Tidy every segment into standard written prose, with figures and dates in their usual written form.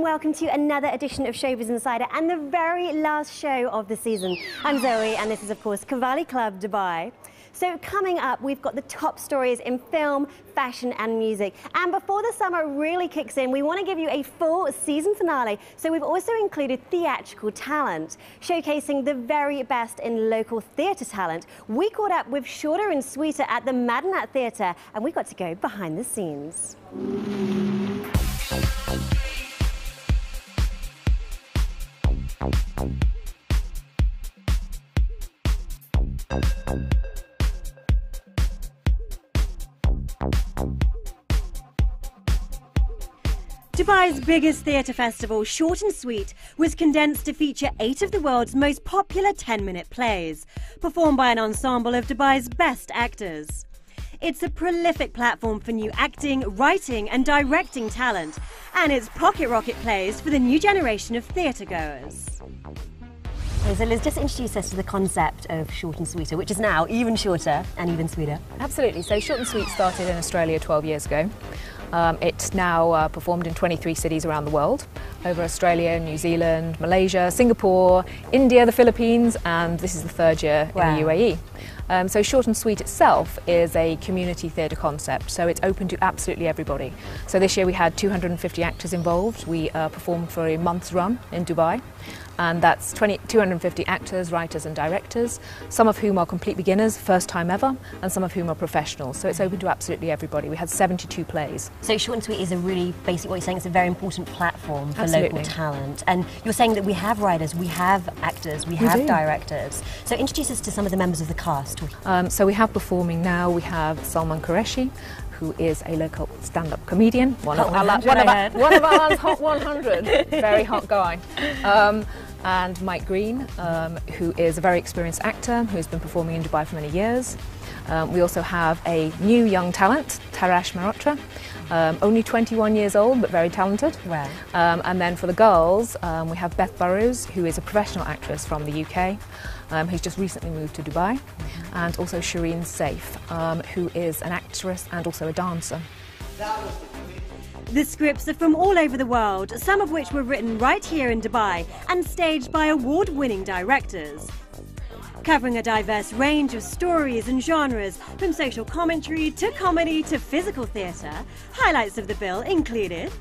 welcome to another edition of Showbiz Insider and the very last show of the season. I'm Zoe and this is of course Cavalli Club Dubai. So coming up, we've got the top stories in film, fashion and music. And before the summer really kicks in, we want to give you a full season finale. So we've also included theatrical talent, showcasing the very best in local theatre talent. We caught up with Shorter+Sweeter at the Madinat Theatre and we got to go behind the scenes. Dubai's biggest theatre festival, Short+Sweet, was condensed to feature 8 of the world's most popular 10-minute plays, performed by an ensemble of Dubai's best actors. It's a prolific platform for new acting, writing and directing talent, and it's pocket rocket plays for the new generation of theatre-goers. So Liz, just introduce us to the concept of Short+Sweeter, which is now even shorter and even sweeter. Absolutely. So Short+Sweet started in Australia 12 years ago. It's now performed in 23 cities around the world, over Australia, New Zealand, Malaysia, Singapore, India, the Philippines, and this is the 3rd year in the UAE. So Short+Sweet itself is a community theatre concept, so it's open to absolutely everybody. So this year we had 250 actors involved. We performed for a month's run in Dubai. And that's 250 actors, writers and directors, some of whom are complete beginners, first time ever, and some of whom are professionals. So it's open to absolutely everybody. We had 72 plays. So Short+Sweet is a really, basically what you're saying, it's a very important platform for local talent. And you're saying that we have writers, we have actors, we have directors. So introduce us to some of the members of the cast. So we have performing now, we have Salman Qureshi, who is a local stand-up comedian, one of our Hot 100, very hot guy. And Mike Green, who is a very experienced actor who's been performing in Dubai for many years. We also have a new young talent, Tarash Marotra, only 21 years old but very talented. Wow. And then for the girls, we have Beth Burrows, who is a professional actress from the UK, who's just recently moved to Dubai, and also Shireen Saif, who is an actress and also a dancer. The scripts are from all over the world, some of which were written right here in Dubai and staged by award-winning directors. Covering a diverse range of stories and genres, from social commentary to comedy to physical theatre, highlights of the bill included.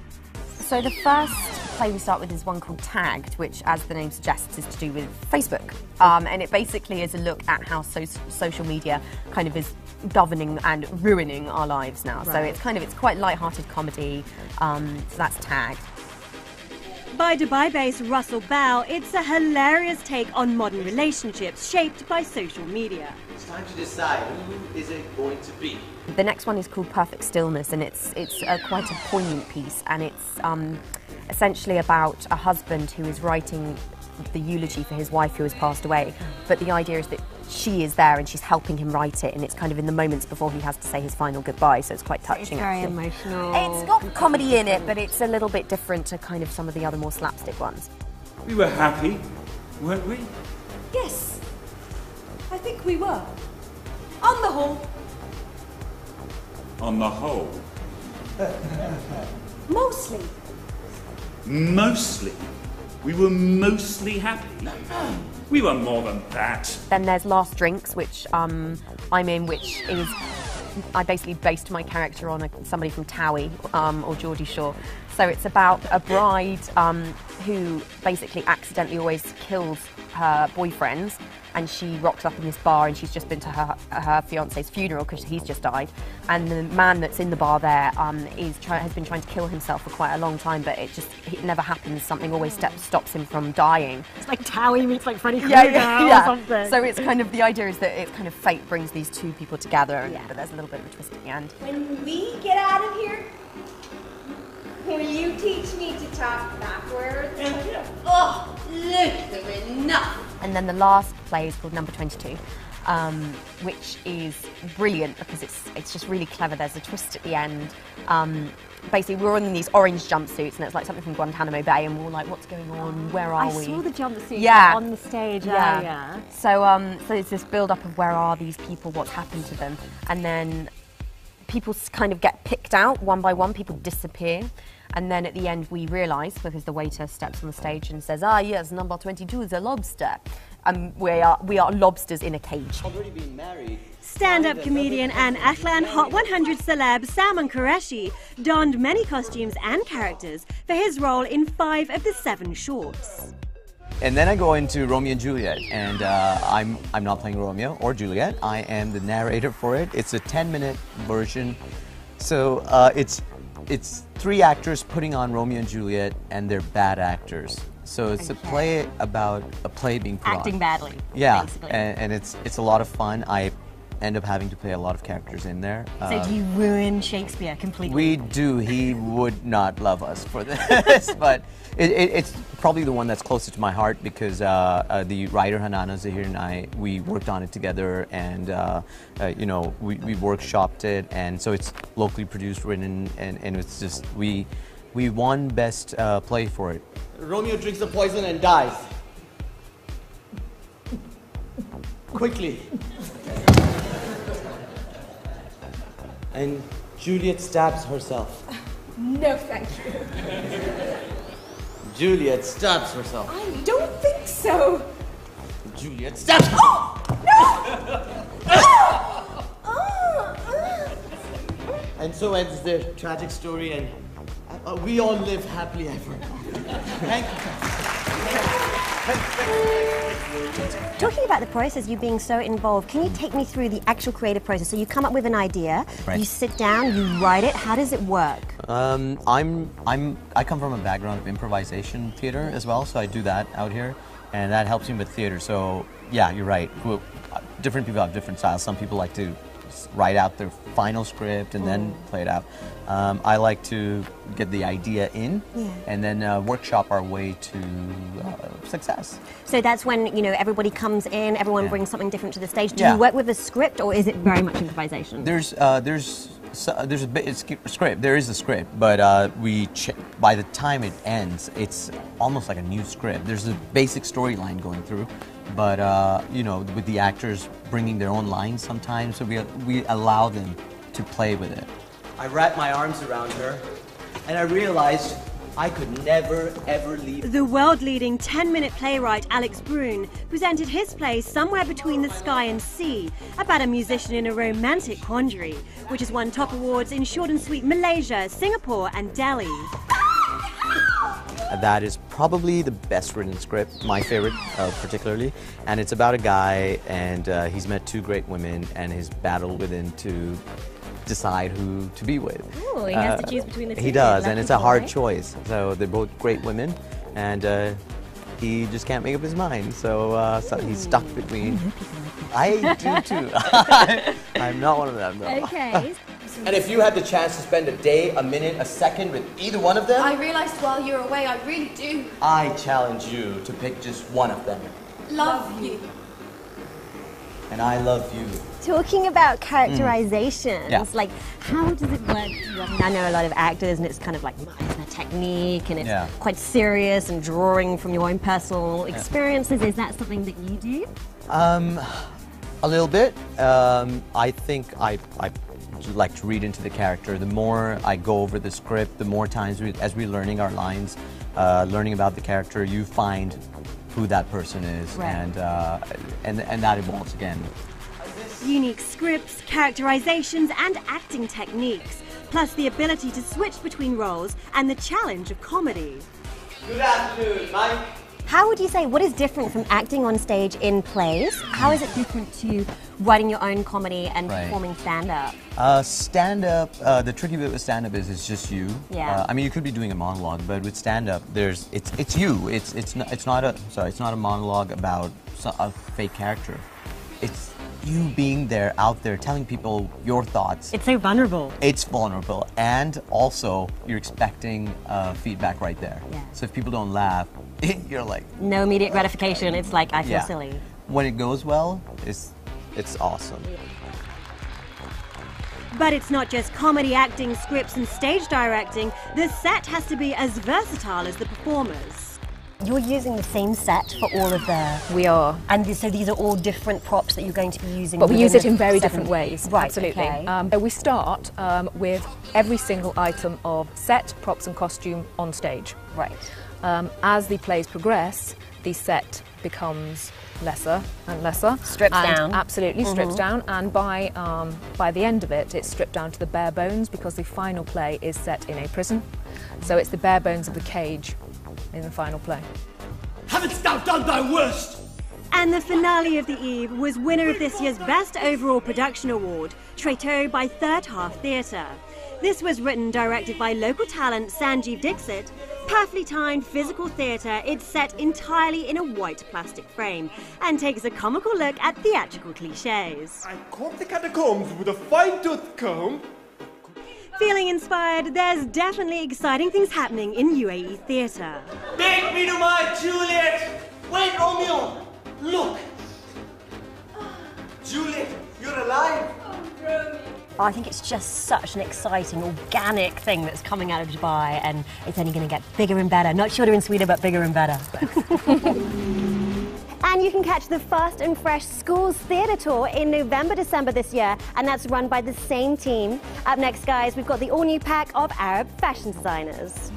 So the first play we start with is one called Tagged, which, as the name suggests, is to do with Facebook. And it basically is a look at how social media kind of is governing and ruining our lives now. Right. So it's quite light-hearted comedy. So that's Tagged. By Dubai-based Russell Bell, it's a hilarious take on modern relationships shaped by social media. It's time to decide who is it going to be. The next one is called Perfect Stillness, and it's quite a poignant piece, and it's essentially about a husband who is writing the eulogy for his wife who has passed away, but the idea is that she is there and she's helping him write it, and it's kind of in the moments before he has to say his final goodbye, so it's quite touching. It's very emotional. It's got comedy in it, but it's a little bit different to kind of some of the other more slapstick ones. We were happy, weren't we? Yes, I think we were. On the whole. On the whole. Mostly. Mostly? We were mostly happy? We were more than that. Then there's Last Drinks, which I'm in, which is, I basically based my character on somebody from Towie or Geordie Shore. So it's about a bride who basically accidentally always kills her boyfriends, and she rocks up in this bar and she's just been to her fiance's funeral because he's just died, and the man that's in the bar there has been trying to kill himself for quite a long time, but it never happens. Something always stops him from dying. It's like Towie meets like Freddie Krueger or something. So it's kind of, the idea is that it's kind of fate brings these two people together, but there's a little bit of a twist at the end. When we get out of here, will you teach me to talk backwards? Oh, look, they're enough. And then the last play is called Number 22, which is brilliant because it's just really clever. There's a twist at the end. Basically, we're all in these orange jumpsuits, and it's like something from Guantanamo Bay, and we're all like, what's going on? Where are we? I saw the jumpsuits on the stage earlier. So it's this build-up of where are these people, what's happened to them, and then people kind of get picked out one by one, people disappear. And then at the end we realise, because the waiter steps on the stage and says, "Ah yes, number 22 is a lobster." We are lobsters in a cage. Already been married. Stand-up comedian and Akhlan Hot 100 celeb Salman Qureshi donned many costumes and characters for his role in 5 of the 7 shorts. And then I go into Romeo and Juliet, and I'm not playing Romeo or Juliet. I am the narrator for it. It's a 10-minute version, so it's 3 actors putting on Romeo and Juliet, and they're bad actors. So it's a play about a play being put on. Acting badly. Yeah, basically. and it's a lot of fun. I end up having to play a lot of characters in there. So do you ruin Shakespeare completely? We do. He would not love us for this, but it's probably the one that's closest to my heart because the writer Hanana Zahir and I, we worked on it together, and you know, we workshopped it, and so it's locally produced, written, and it's just we won best play for it. Romeo drinks the poison and dies. Quickly. And Juliet stabs herself. No, thank you. Juliet stabs herself. I don't think so. Juliet stabs. And so ends the tragic story, and we all live happily ever. Thank you. Talking about the process, you being so involved, can you take me through the actual creative process? So you come up with an idea, Right. you sit down, you write it. How does it work? I come from a background of improvisation theater as well, so I do that out here, and that helps me with theater. So yeah, you're right. Well, different people have different styles. Some people like to write out their final script and then play it out. I like to get the idea in and then workshop our way to success. So that's when, you know, everybody comes in, everyone brings something different to the stage. Do Yeah. you work with a script, or is it very much improvisation? There's a bit it's script. There is a script, but by the time it ends, it's almost like a new script. There's a basic storyline going through, but you know, with the actors bringing their own lines sometimes, so we allow them to play with it. I wrapped my arms around her, and I realized I could never, ever leave. The world-leading 10-minute playwright Alex Brune presented his play Somewhere Between the Sky and Sea about a musician in a romantic quandary, which has won top awards in Short+Sweet Malaysia, Singapore and Delhi. That is probably the best written script, my favorite particularly, and it's about a guy, and he's met 2 great women, and his battle within to decide who to be with. Oh, he has to choose between the 2. He does, and Lucky it's a hard boy. choice. So they're both great women, and he just can't make up his mind. So, so he's stuck between. I do too. I'm not one of them, though. Okay. And if you had the chance to spend a day, a minute, a second with either one of them, I realised while you're away, I really do I challenge you to pick just one of them. love you. And I love you. Talking about characterizations, Yeah. like how does it work? I mean, I know a lot of actors, and it's kind of like a technique, and it's quite serious and drawing from your own personal experiences. Is that something that you do? A little bit. I think I like to read into the character. The more I go over the script, the more times as we're learning our lines, learning about the character, you find who that person is, and that evolves again. Unique scripts, characterizations, and acting techniques, plus the ability to switch between roles and the challenge of comedy. Good afternoon, Mike. How would you say, what is different from acting on stage in plays? How is it different to writing your own comedy and performing stand-up? Stand-up, the tricky bit with stand-up is it's just you. Yeah. I mean, you could be doing a monologue, but with stand-up, it's you. It's not a monologue about a fake character. It's you being there, out there, telling people your thoughts. It's so vulnerable. It's vulnerable, and also you're expecting feedback right there. Yeah. So if people don't laugh, you're like, No immediate gratification. It's like, I feel yeah. silly. When it goes well, it's awesome. But it's not just comedy, acting, scripts, and stage directing. The set has to be as versatile as the performers. You're using the same set for all of the... We are. And so these are all different props that you're going to be using? But we use it in very 7 different ways. Right, absolutely. okay. We start with every single item of set, props and costume on stage. Right. As the plays progress, the set becomes lesser and lesser. Stripped down. Absolutely, stripped down. And by the end of it, it's stripped down to the bare bones because the final play is set in a prison. So it's the bare bones of the cage in the final play. Haven't thou done thy worst? And the finale of the eve was winner of this year's Best Overall Production Award, Tréteaux by Third Half Theatre. This was written, directed by local talent Sanjeev Dixit. Perfectly timed physical theatre, it's set entirely in a white plastic frame and takes a comical look at theatrical cliches. I combed the catacombs with a fine-tooth comb. Feeling inspired, there's definitely exciting things happening in UAE theatre. Take me to my Juliet! Wait, Romeo! Look! Juliet, you're alive! I think it's just such an exciting, organic thing that's coming out of Dubai, and it's only going to get bigger and better. Not shorter and sweeter, but bigger and better. And you can catch the Fast and Fresh Schools Theatre Tour in November, December this year, and that's run by the same team. Up next, guys, we've got the all-new pack of Arab fashion designers.